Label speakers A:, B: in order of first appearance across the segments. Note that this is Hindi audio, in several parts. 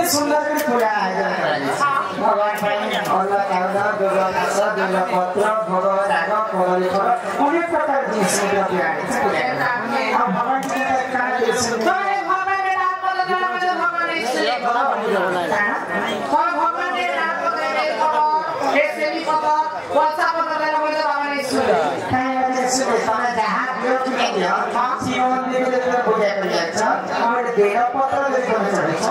A: सुंदर कर पूजा भगवान भाई अल्लाह ताला दुर्गा दासा दुर्गा पत्र भगवान राग कोली फल अनेक प्रकार जिनिस पूजा अब भगवान की का भगवान के नाम पर भगवान इसलिए भगवान के नाम पर हे सेवी पत्र वर्षा पत्र लगाउने भगवान इसलिए समय जहाँ शिव मन्दिरको पूजा गरिन्छ हामीले बेलपत्र लेख्न चढेछ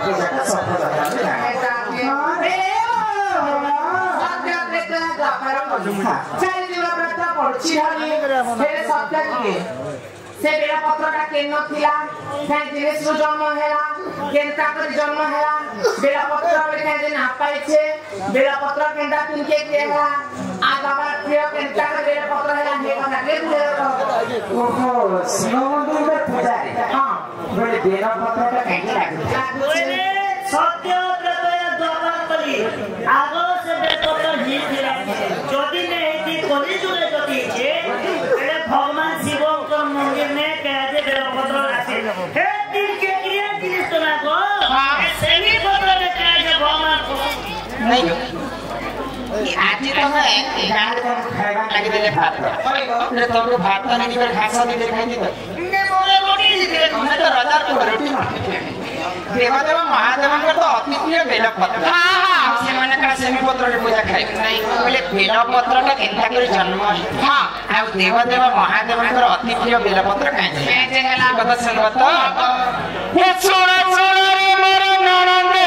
A: पूजाका सफल से बेलपत्रटा केन थिला फ्याँ दिनेशको जन्म हेला केन्ताको जन्म हेला बेलपत्रले फ्याँ दिन हापाइछे बेलपत्र केन्ता किनके केला आ बाबा प्रिय केन्ताको बेलपत्र हेला हे कथा के ओहो शिव मन्दिरको पूजा हां मैले बेलपत्रटा काटे राख्छु
B: सत्य प्रतय द्वापर कली आगो से बेलपत्र हिथिला जदि नेति कली जुले जति छे एले भगवान शिवको मंदिर में कैसे बेलपत्र राखे हे दिन के क्रिया जिनिस तो ना को सेमी पत्र में कैसे भगवान को
A: नहीं आज तो है गाल को खाएगा लगे देले भात ले तुमको भात तो नहीं कर खासा नहीं दिखाई दे ने मोरे रोटी दे मैं तो राजा को रोटी देवदेव महादेवंकर तो अति प्रिय बेलपत्र हां से माने का सेमी पत्र के पूजा खाइ नहीं बोले बेलपत्र का केनता कर जन्म हां आ देवदेव महादेवंकर अति प्रिय बेलपत्र काहे जे हला कथा सुनबत हे छोरा छोरा रे मोर ननदे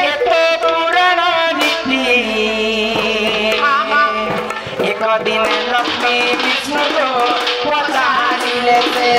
A: ये तो पुराण नीति एक दिन लक्ष्मी विष्णु को पचारिले से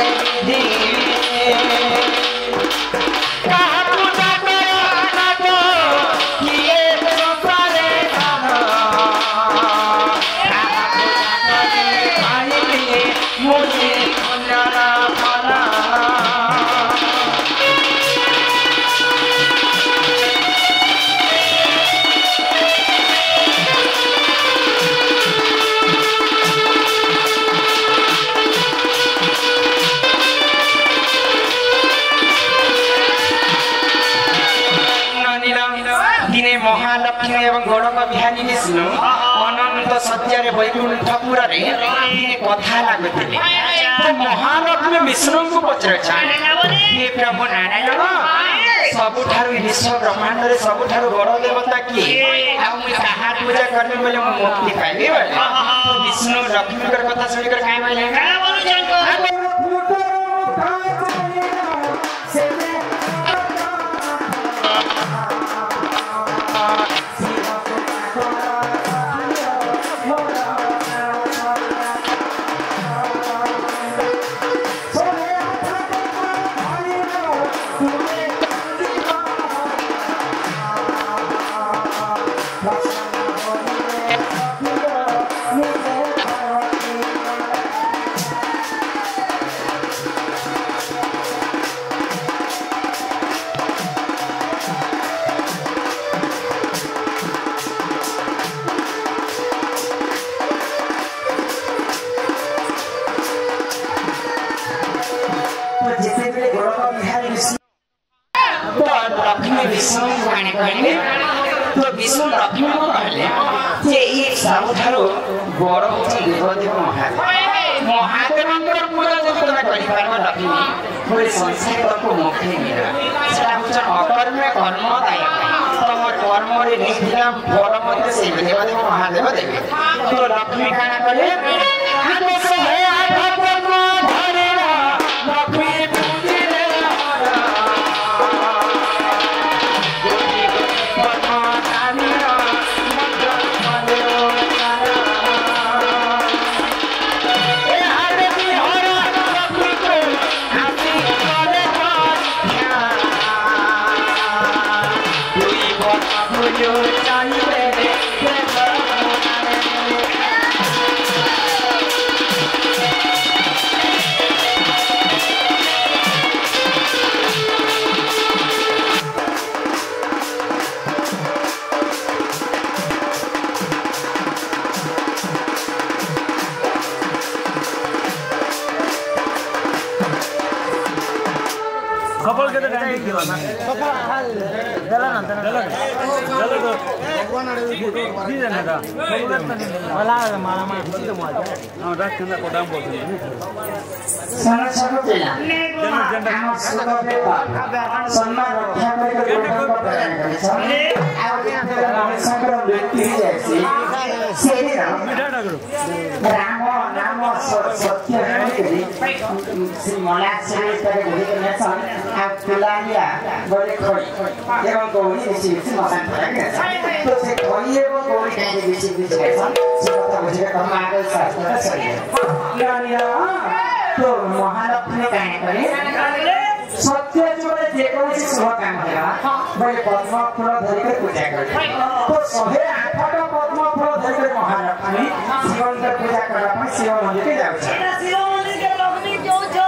A: महालक्ष्मी एवं गणक बिहानी विष्णु अनंत सत्यारे वैकुंठपुर रे कथा लागुथिले तो महालक्ष्मी विष्णु को पचरछा हे प्रभु नारायण सबुठारु विश्व ब्रह्मांड रे सबुठारु बड़ देवता की आ मु कहा पूजा करने बोले मु मुक्ति पाइबे बोले विष्णु लक्ष्मी कर कथा सुनिकर काहे बोले तो विष्णु लक्ष्मी को कहले जे ये सबठारो बड़ देवदेव महादेवंकर पूजा जब तुम करि पारबो लक्ष्मी पूरे संसार को मुक्ति मिला सेटा हुछ अकर्म कर्मदाय तमर कर्म रे निखिला फल मते से देवदेव महादेव देवे तो लक्ष्मी काना कले हाथ से हाथ कर्म धरे लक्ष्मी राम नाम सत्य मला तुलालिया गरे खई एवं गौरी बेसी मसान तो से खई एवं गौरी खाने बेसी खाइछन् से कथा बुझे कमाएको शास्त्र सही तो महालक्ष्मी काहे पनि सत्य जोडे जे कौन शुभ काम होला मैले पद्म फूल धरिकर पूजा गरे तो 108 पद्म फूल धरिकर महालक्ष्मी शिवको पूजा गर्न पनि शिव मन्दिरकै जान्छ शिव मन्दिरको लक्ष्मी क्यों छ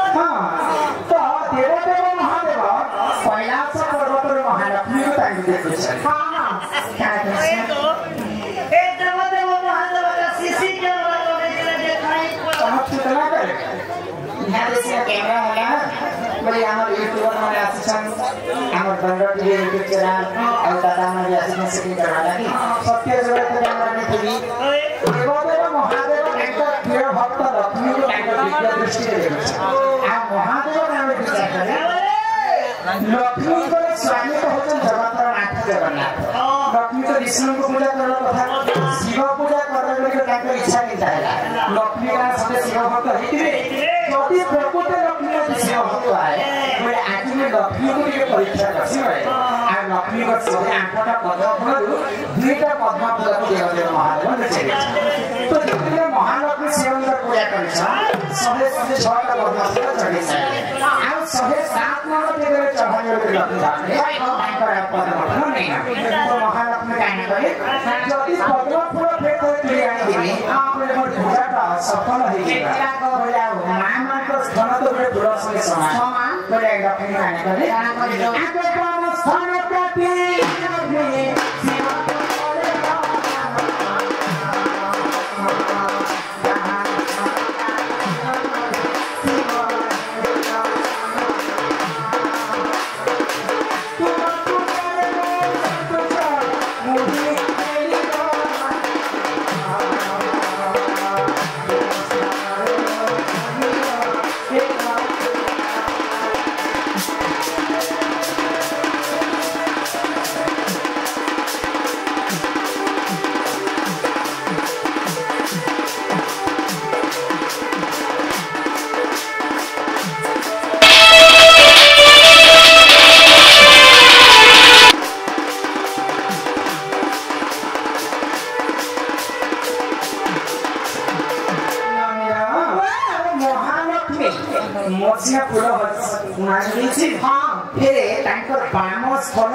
A: तो देवदेव महादेव कैलाश पर्वत र महालक्ष्मीको ताङ्गु दिएको छ ए देवदेव महादेवका शिशि के कैमरा होला मैले हाम्रो युट्युबर मा आछन् हाम्रो बंगला टिभी युट्युब च्यानल और दादा मा आछन् सबै गर्नलाई सत्य जोडे क्यामेरा ने थिबी देवदेव महादेव एक प्रिय भक्त लक्ष्मीको ताको दिव्य दृष्टिले देख्छ आ महादेव नामले विचार गरे लक्ष्मीको स्वामी त हुन्छन् जगतनाथ जगन्नाथ लक्ष्मीको विष्णुको पूजा गर्न तथा शिव पूजा गर्नको ताको इच्छा निताला लक्ष्मीका सबै शिव भक्त हितिले जति प्रकृति लक्ष्मी शिव भक्त आए मैले आज में लक्ष्मी को लिए परीक्षा गर्छु है आ लक्ष्मी को सबै आठवटा पद्म फूलहरु दुईटा पद्म फूलको देवदेव महादेवले चढेछ तो जतिले महालक्ष्मी शिवको पूजा गर्छ सबै छटा पद्म फूल चढेछ आ सबै 7 नम्बर देवले चढाएको लक्ष्मी धामले ताଙ୍କର पद्म फूल नै तो महालक्ष्मी काहे गरे जति पद्म फूल फेर्दै दिने आफूले म पूजाटा सफल ହେଇଯିବା मामाको स्थान तो पुरस्कार समान बोले लक्ष्मी काहे गरे आको पावन स्थान कति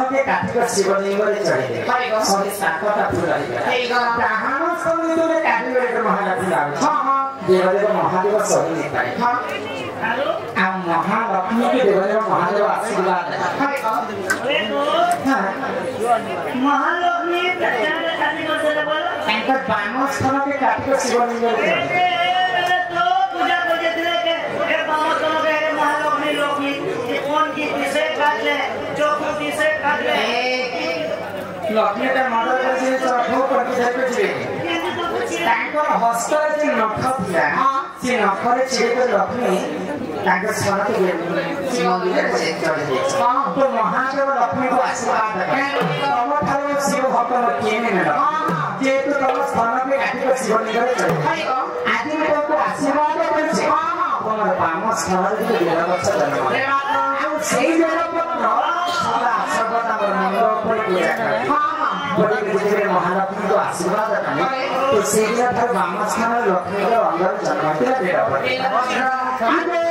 A: के काठीको शिवलिङ्गले चढिदिए सबै 7वटा फूल रहेको डाहानो समितिले काठी गरेको महालक्ष्मी आउँछ देवदेव महादेव सबै निकाय आ महालक्ष्मीको देवदेव महादेव आशीर्वाद महालक्ष्मी काठीको ताङ्कर बानो स्थलके काठीको शिवलिङ्गले पूजा पूजा के हे बानो स्थलके महालक्ष्मी लक्ष्मी कौन की दिशे काट ले जो दिशे काट ले लक्ष्मी का मदद से चढ़ो पर दिशा पे छिड़े तांकर हस्तर जे नख थिला से नखरे छिड़े लक्ष्मी तांकर स्वरत शिवलिंग से चढ़े तो महादेव लक्ष्मी को आशीर्वाद है तम ठारे शिव भक्त केने न जे तो तम स्थान पे काटी को शिवलिंग रे चढ़े आदि में तो आशीर्वाद करछे तमर पाम स्थान रे देला बच्चा जन्म সেই জনপত্র সদা সর্বদা মন্দির উপরে পূজা করে বলে যে মহালক্ষ্মীর আশীর্বাদ কানে তো সেই জন্য বামস্থান লক্ষ্মীর অঙ্গর জন্মতে বেড়া পড়ে আগে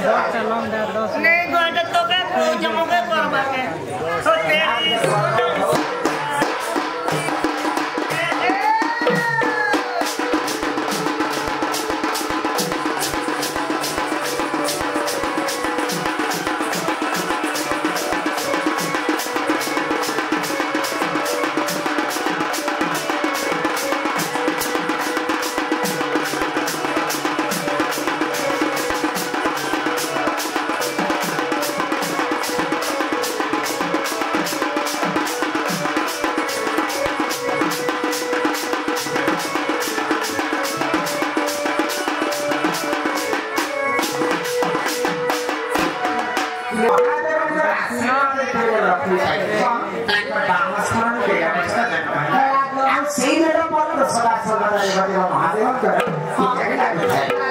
A: नहीं गोटे तो का पूजा मगे करबा के तो तेरी रखी चाहिए ताकि दामस्मरण के अवस्था जनता है सेई मेरा पत्र सदा सदा महादेव कर